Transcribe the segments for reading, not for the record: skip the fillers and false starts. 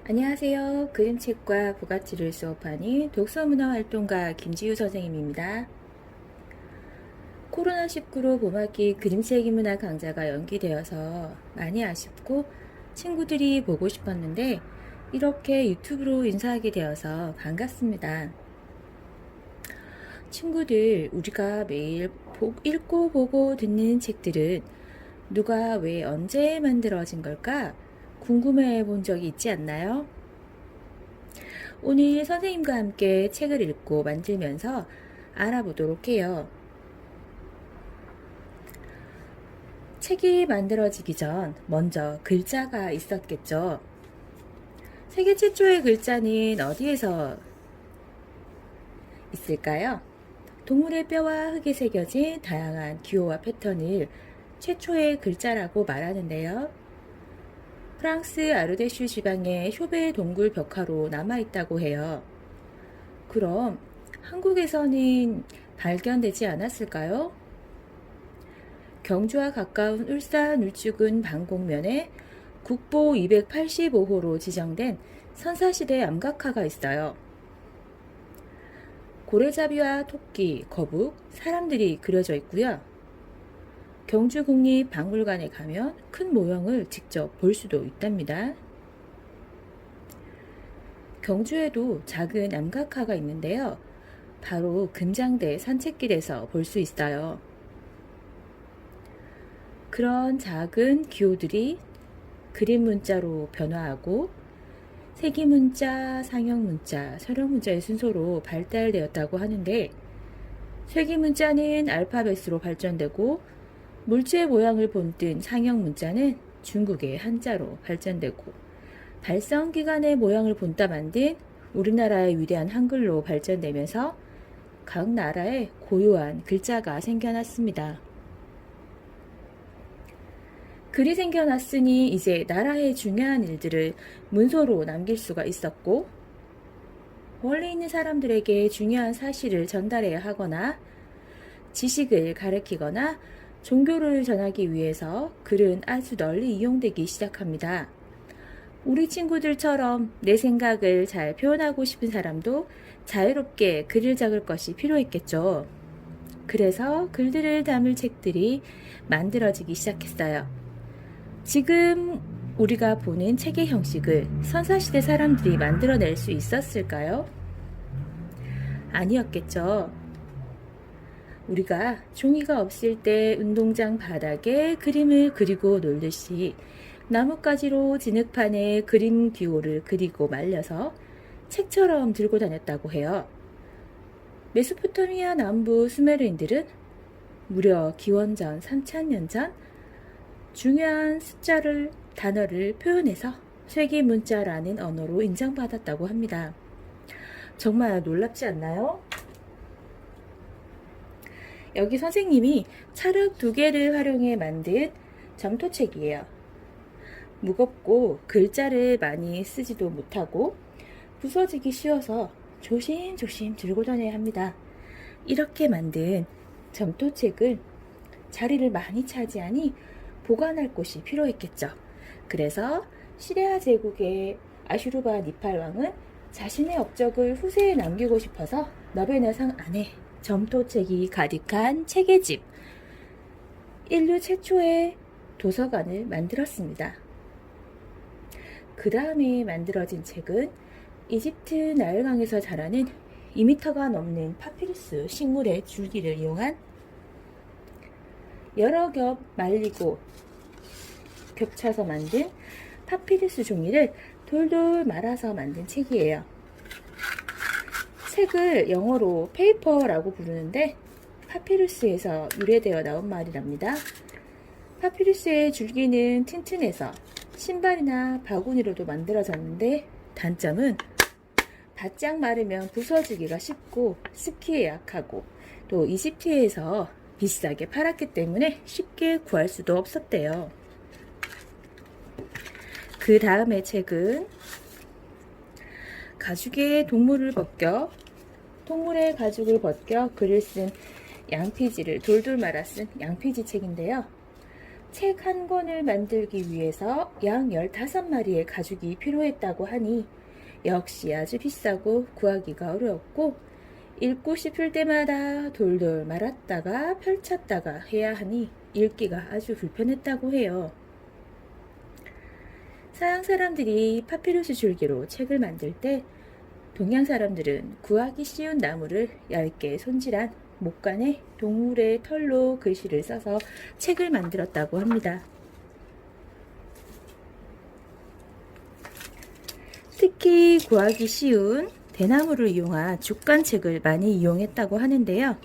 안녕하세요. 그림책과 부가치를 수업하는 독서문화활동가 김지유 선생님입니다. 코로나19로 봄학기 그림책 인문학 강좌가 연기되어서 많이 아쉽고 친구들이 보고 싶었는데 이렇게 유튜브로 인사하게 되어서 반갑습니다. 친구들, 우리가 매일 읽고 보고 듣는 책들은 누가 왜 언제 만들어진 걸까? 궁금해 본 적이 있지 않나요? 오늘 선생님과 함께 책을 읽고 만들면서 알아보도록 해요. 책이 만들어지기 전 먼저 글자가 있었겠죠. 세계 최초의 글자는 어디에서 있을까요? 동물의 뼈와 흙에 새겨진 다양한 기호와 패턴을 최초의 글자라고 말하는데요. 프랑스 아르데슈 지방의 쇼베 동굴 벽화로 남아있다고 해요. 그럼 한국에서는 발견되지 않았을까요? 경주와 가까운 울산 울주군 방곡면에 국보 285호로 지정된 선사시대 암각화가 있어요. 고래잡이와 토끼, 거북, 사람들이 그려져 있고요. 경주국립박물관에 가면 큰 모형을 직접 볼 수도 있답니다. 경주에도 작은 암각화가 있는데요. 바로 금장대 산책길에서 볼 수 있어요. 그런 작은 기호들이 그림 문자로 변화하고 세기 문자, 상형 문자, 서령 문자의 순서로 발달되었다고 하는데 세기 문자는 알파벳으로 발전되고 물체 모양을 본뜬 상형 문자는 중국의 한자로 발전되고 발성기관의 모양을 본따 만든 우리나라의 위대한 한글로 발전되면서 각 나라에 고유한 글자가 생겨났습니다. 글이 생겨났으니 이제 나라의 중요한 일들을 문서로 남길 수가 있었고 멀리 있는 사람들에게 중요한 사실을 전달해야 하거나 지식을 가르치거나 종교를 전하기 위해서 글은 아주 널리 이용되기 시작합니다. 우리 친구들처럼 내 생각을 잘 표현하고 싶은 사람도 자유롭게 글을 적을 것이 필요했겠죠. 그래서 글들을 담을 책들이 만들어지기 시작했어요. 지금 우리가 보는 책의 형식을 선사시대 사람들이 만들어낼 수 있었을까요? 아니었겠죠. 우리가 종이가 없을 때 운동장 바닥에 그림을 그리고 놀듯이 나뭇가지로 진흙판에 그림 기호를 그리고 말려서 책처럼 들고 다녔다고 해요. 메소포타미아 남부 수메르인들은 무려 기원전 3000년 전 중요한 숫자를 단어를 표현해서 세기 문자라는 언어로 인정받았다고 합니다. 정말 놀랍지 않나요? 여기 선생님이 찰흙 2개를 활용해 만든 점토책이에요. 무겁고 글자를 많이 쓰지도 못하고 부서지기 쉬워서 조심조심 들고 다녀야 합니다. 이렇게 만든 점토책은 자리를 많이 차지하니 보관할 곳이 필요했겠죠. 그래서 시리아 제국의 아슈르바 니팔 왕은 자신의 업적을 후세에 남기고 싶어서 너베나상 안에 점토책이 가득한 책의 집, 인류 최초의 도서관을 만들었습니다. 그 다음에 만들어진 책은 이집트 나일강에서 자라는 2m가 넘는 파피루스 식물의 줄기를 이용한 여러 겹 말리고 겹쳐서 만든 파피루스 종이를 돌돌 말아서 만든 책이에요. 책을 영어로 페이퍼라고 부르는데 파피루스에서 유래되어 나온 말이랍니다. 파피루스의 줄기는 튼튼해서 신발이나 바구니로도 만들어졌는데 단점은 바짝 마르면 부서지기가 쉽고 습기에 약하고 또 이집트에서 비싸게 팔았기 때문에 쉽게 구할 수도 없었대요. 그 다음의 책은 가죽의 동물의 가죽을 벗겨 글을 쓴 양피지를 돌돌 말아 쓴 양피지 책인데요. 책 한 권을 만들기 위해서 양 15마리의 가죽이 필요했다고 하니 역시 아주 비싸고 구하기가 어려웠고 읽고 싶을 때마다 돌돌 말았다가 펼쳤다가 해야 하니 읽기가 아주 불편했다고 해요. 서양 사람들이 파피루스 줄기로 책을 만들 때 동양 사람들은 구하기 쉬운 나무를 얇게 손질한 목간에 동물의 털로 글씨를 써서 책을 만들었다고 합니다. 특히 구하기 쉬운 대나무를 이용한 죽간책을 많이 이용했다고 하는데요.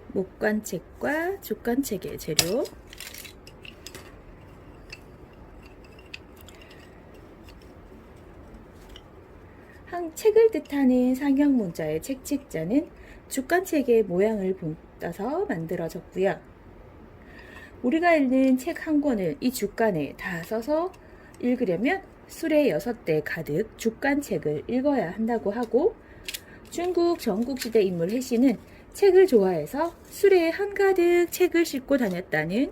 목간책과 죽간책의 재료, 책을 뜻하는 상형 문자의 책자는 죽간책의 모양을 따서 만들어졌고요. 우리가 읽는 책 한 권을 이 죽간에 다 써서 읽으려면 수레 6대 가득 죽간책을 읽어야 한다고 하고, 중국 전국시대 인물 해씨는 책을 좋아해서 수레에 한가득 책을 싣고 다녔다는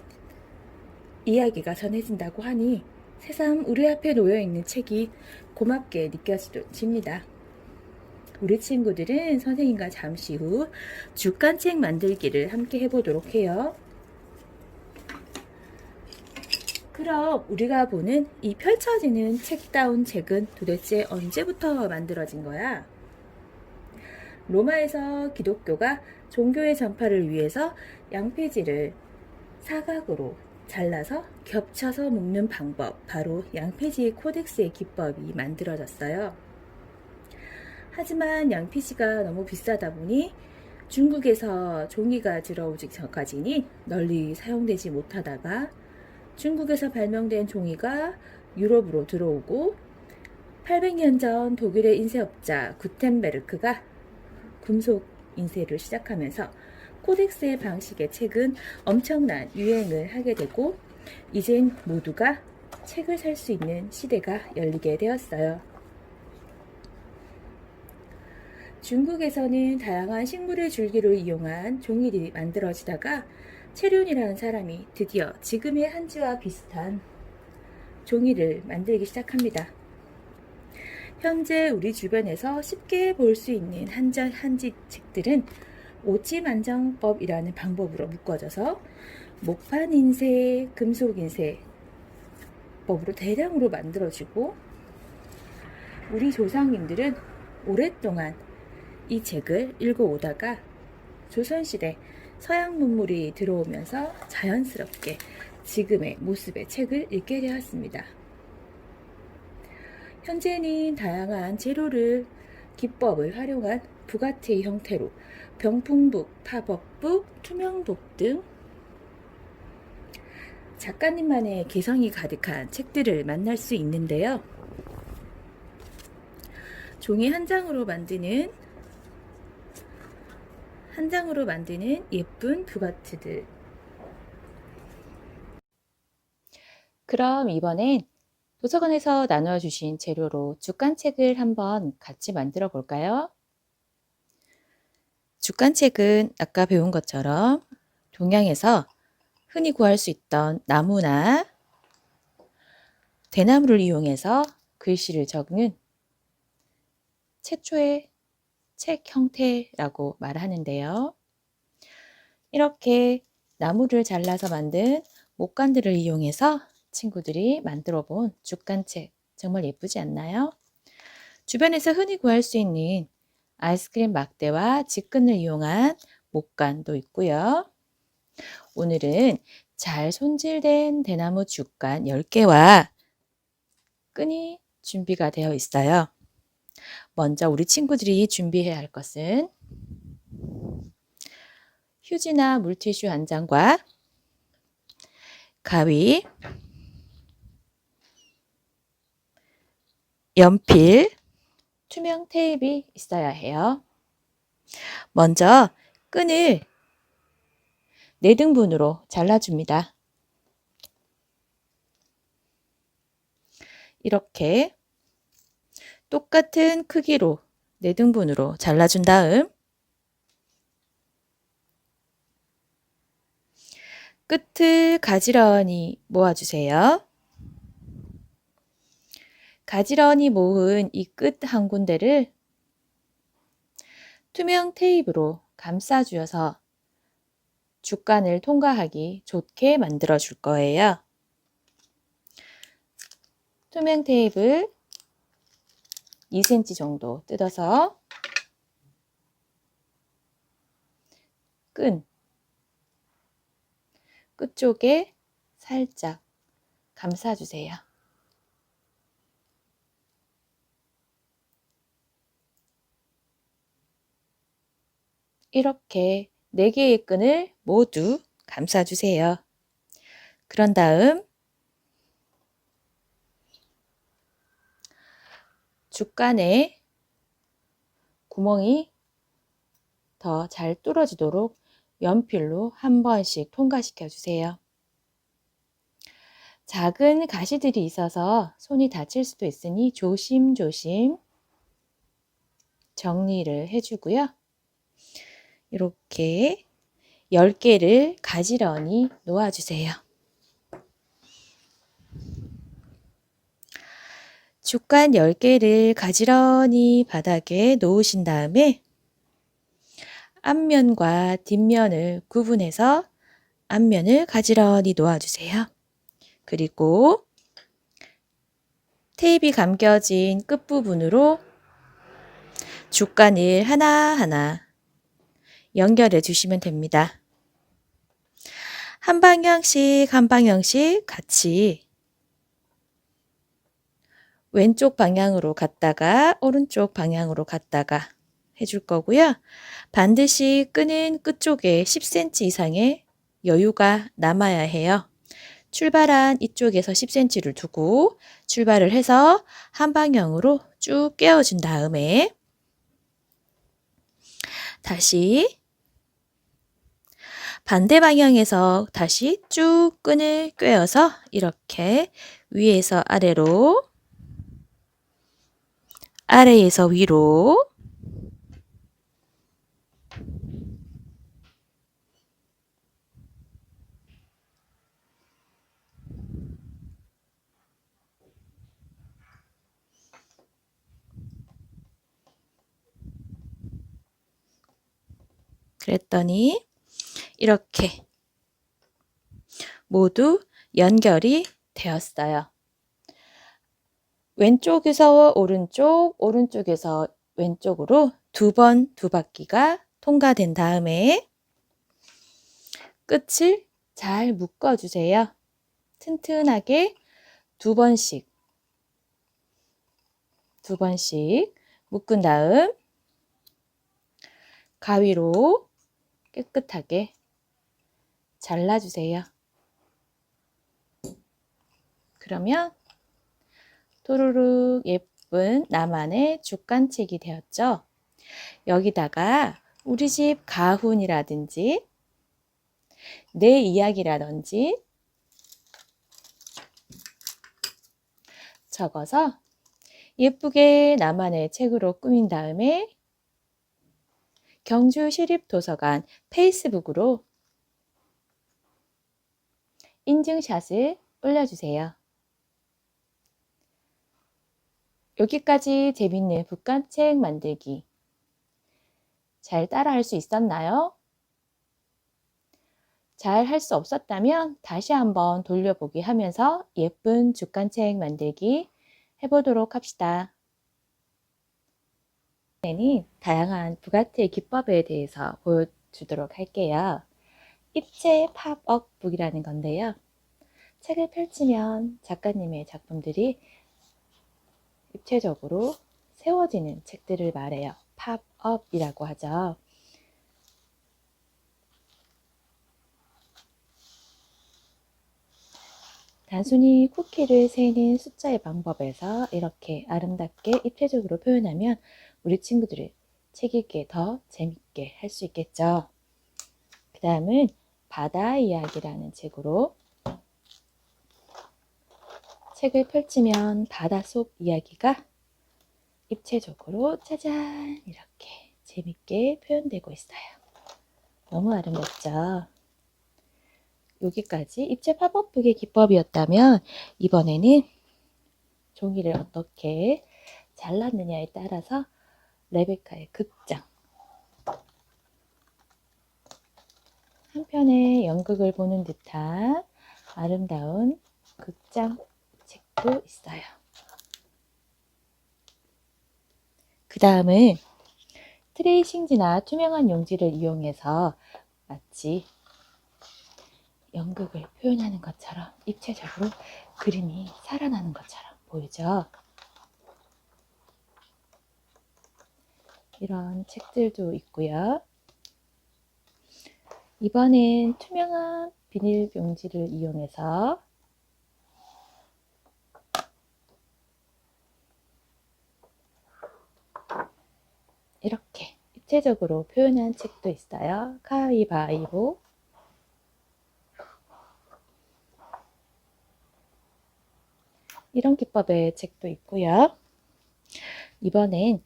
이야기가 전해진다고 하니 새삼 우리 앞에 놓여있는 책이 고맙게 느껴집니다. 우리 친구들은 선생님과 잠시 후 죽간책 만들기를 함께 해보도록 해요. 그럼 우리가 보는 이 펼쳐지는 책다운 책은 도대체 언제부터 만들어진 거야? 로마에서 기독교가 종교의 전파를 위해서 양폐지를 사각으로 잘라서 겹쳐서 묶는 방법, 바로 양폐지 코덱스의 기법이 만들어졌어요. 하지만 양피지가 너무 비싸다 보니 중국에서 종이가 들어오기 전까지는 널리 사용되지 못하다가 중국에서 발명된 종이가 유럽으로 들어오고 800년 전 독일의 인쇄업자 구텐베르크가 금속 인쇄를 시작하면서 코덱스의 방식의 책은 엄청난 유행을 하게 되고 이젠 모두가 책을 살 수 있는 시대가 열리게 되었어요. 중국에서는 다양한 식물의 줄기를 이용한 종이들이 만들어지다가 체륜이라는 사람이 드디어 지금의 한지와 비슷한 종이를 만들기 시작합니다. 현재 우리 주변에서 쉽게 볼 수 있는 한지 책들은 오지만정법이라는 방법으로 묶어져서 목판 인쇄, 금속 인쇄 법으로 대량으로 만들어지고, 우리 조상님들은 오랫동안 이 책을 읽어오다가 조선시대 서양 문물이 들어오면서 자연스럽게 지금의 모습의 책을 읽게 되었습니다. 현재는 다양한 재료를 기법을 활용한 북아트의 형태로 병풍북, 팝업북, 투명북 등 작가님만의 개성이 가득한 책들을 만날 수 있는데요. 종이 한 장으로 만드는 예쁜 북아트들. 그럼 이번엔 도서관에서 나눠주신 재료로 죽간책을 한번 같이 만들어 볼까요? 죽간책은 아까 배운 것처럼 동양에서 흔히 구할 수 있던 나무나 대나무를 이용해서 글씨를 적는 최초의 책 형태라고 말하는데요. 이렇게 나무를 잘라서 만든 목간들을 이용해서 친구들이 만들어 본 죽간책, 정말 예쁘지 않나요? 주변에서 흔히 구할 수 있는 아이스크림 막대와 직근을 이용한 목간도 있고요. 오늘은 잘 손질된 대나무 죽간 10개와 끈이 준비가 되어 있어요. 먼저 우리 친구들이 준비해야 할 것은 휴지나 물티슈 한 장과 가위, 연필, 투명 테이프가 있어야 해요. 먼저 끈을 4등분으로 잘라줍니다. 이렇게 똑같은 크기로 4등분으로 잘라준 다음 끝을 가지런히 모아주세요. 가지런히 모은 이 끝 한 군데를 투명 테이프로 감싸주어서 주간을 통과하기 좋게 만들어 줄 거예요. 투명 테이프 2cm 정도 뜯어서 끝쪽에 살짝 감싸주세요. 이렇게 4개의 끈을 모두 감싸주세요. 그런 다음 주간에 구멍이 더 잘 뚫어지도록 연필로 한 번씩 통과시켜 주세요. 작은 가시들이 있어서 손이 다칠 수도 있으니 조심조심 정리를 해주고요. 이렇게 10개를 가지런히 놓아주세요. 주간 10개를 가지런히 바닥에 놓으신 다음에 앞면과 뒷면을 구분해서 앞면을 가지런히 놓아주세요. 그리고 테이프가 감겨진 끝부분으로 주간을 하나하나 연결해 주시면 됩니다. 한 방향씩 같이 왼쪽 방향으로 갔다가 오른쪽 방향으로 갔다가 해줄 거고요. 반드시 끄는 끝쪽에 10cm 이상의 여유가 남아야 해요. 출발한 이쪽에서 10cm를 두고 출발을 해서 한 방향으로 쭉 꿰어준 다음에 다시 반대 방향에서 다시 쭉 끈을 꿰어서 이렇게 위에서 아래로, 아래에서 위로 그랬더니 이렇게 모두 연결이 되었어요. 왼쪽에서 오른쪽, 오른쪽에서 왼쪽으로 두 바퀴가 통과된 다음에 끝을 잘 묶어주세요. 튼튼하게 두 번씩 묶은 다음 가위로 깨끗하게 잘라주세요. 그러면 도루룩 예쁜 나만의 주간책이 되었죠. 여기다가 우리 집 가훈이라든지 내 이야기라든지 적어서 예쁘게 나만의 책으로 꾸민 다음에 경주시립도서관 페이스북으로 인증샷을 올려주세요. 여기까지 재밌는 북간책 만들기 잘 따라할 수 있었나요? 잘 할 수 없었다면 다시 한번 돌려보기 하면서 예쁜 주간책 만들기 해보도록 합시다. 이번에는 다양한 북아트의 기법에 대해서 보여주도록 할게요. 입체 팝업 북이라는 건데요. 책을 펼치면 작가님의 작품들이 입체적으로 세워지는 책들을 말해요. 팝업이라고 하죠. 단순히 쿠키를 세는 숫자의 방법에서 이렇게 아름답게 입체적으로 표현하면 우리 친구들이 책 읽기에 더 재밌게 할 수 있겠죠. 그 다음은 바다 이야기라는 책으로 책을 펼치면 바닷속 이야기가 입체적으로 짜잔 이렇게 재밌게 표현되고 있어요. 너무 아름답죠. 여기까지 입체 팝업북의 기법이었다면 이번에는 종이를 어떻게 잘랐느냐에 따라서 레베카의 극장, 한편의 연극을 보는 듯한 아름다운 극장 책도 있어요. 그 다음은 트레이싱지나 투명한 용지를 이용해서 마치 연극을 표현하는 것처럼 입체적으로 그림이 살아나는 것처럼 보이죠? 이런 책들도 있고요. 이번엔 투명한 비닐 용지를 이용해서 이렇게 입체적으로 표현한 책도 있어요. 가위바위보. 이런 기법의 책도 있고요. 이번엔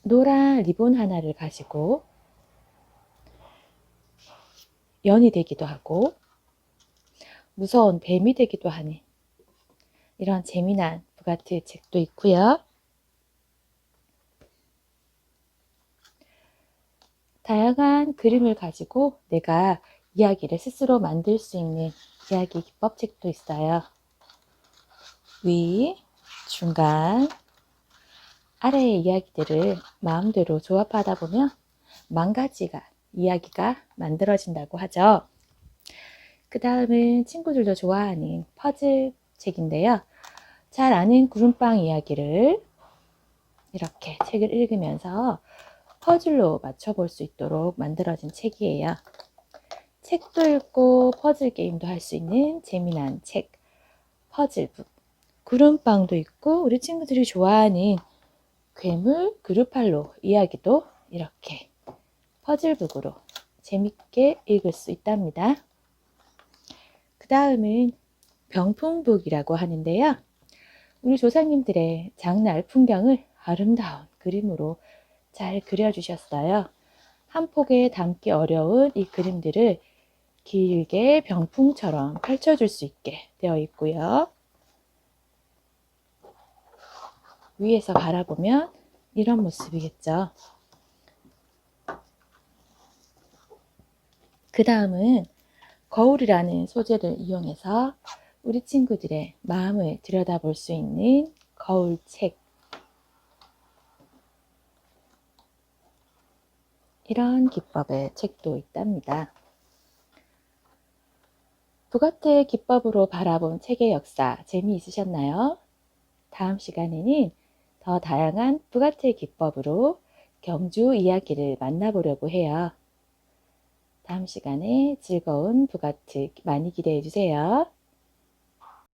노란 리본 하나를 가지고 연이 되기도 하고 무서운 뱀이 되기도 하는 이런 재미난 부가티 책도 있고요. 다양한 그림을 가지고 내가 이야기를 스스로 만들 수 있는 이야기 기법 책도 있어요. 위, 중간, 아래의 이야기들을 마음대로 조합하다 보면 10,000가지가 이야기가 만들어진다고 하죠. 그 다음은 친구들도 좋아하는 퍼즐 책인데요. 잘 아는 구름빵 이야기를 이렇게 책을 읽으면서 퍼즐로 맞춰볼 수 있도록 만들어진 책이에요. 책도 읽고 퍼즐 게임도 할 수 있는 재미난 책, 퍼즐북. 구름빵도 있고 우리 친구들이 좋아하는 괴물 그루팔로 이야기도 이렇게 퍼즐북으로 재밌게 읽을 수 있답니다. 그 다음은 병풍북이라고 하는데요. 우리 조상님들의 장날 풍경을 아름다운 그림으로 잘 그려주셨어요. 한 폭에 담기 어려운 이 그림들을 길게 병풍처럼 펼쳐줄 수 있게 되어 있고요. 위에서 바라보면 이런 모습이겠죠. 그 다음은 거울이라는 소재를 이용해서 우리 친구들의 마음을 들여다볼 수 있는 거울책. 이런 기법의 책도 있답니다. 부가트의 기법으로 바라본 책의 역사 재미있으셨나요? 다음 시간에는 더 다양한 부가트의 기법으로 경주 이야기를 만나보려고 해요. 다음 시간에 즐거운 부가트 많이 기대해 주세요.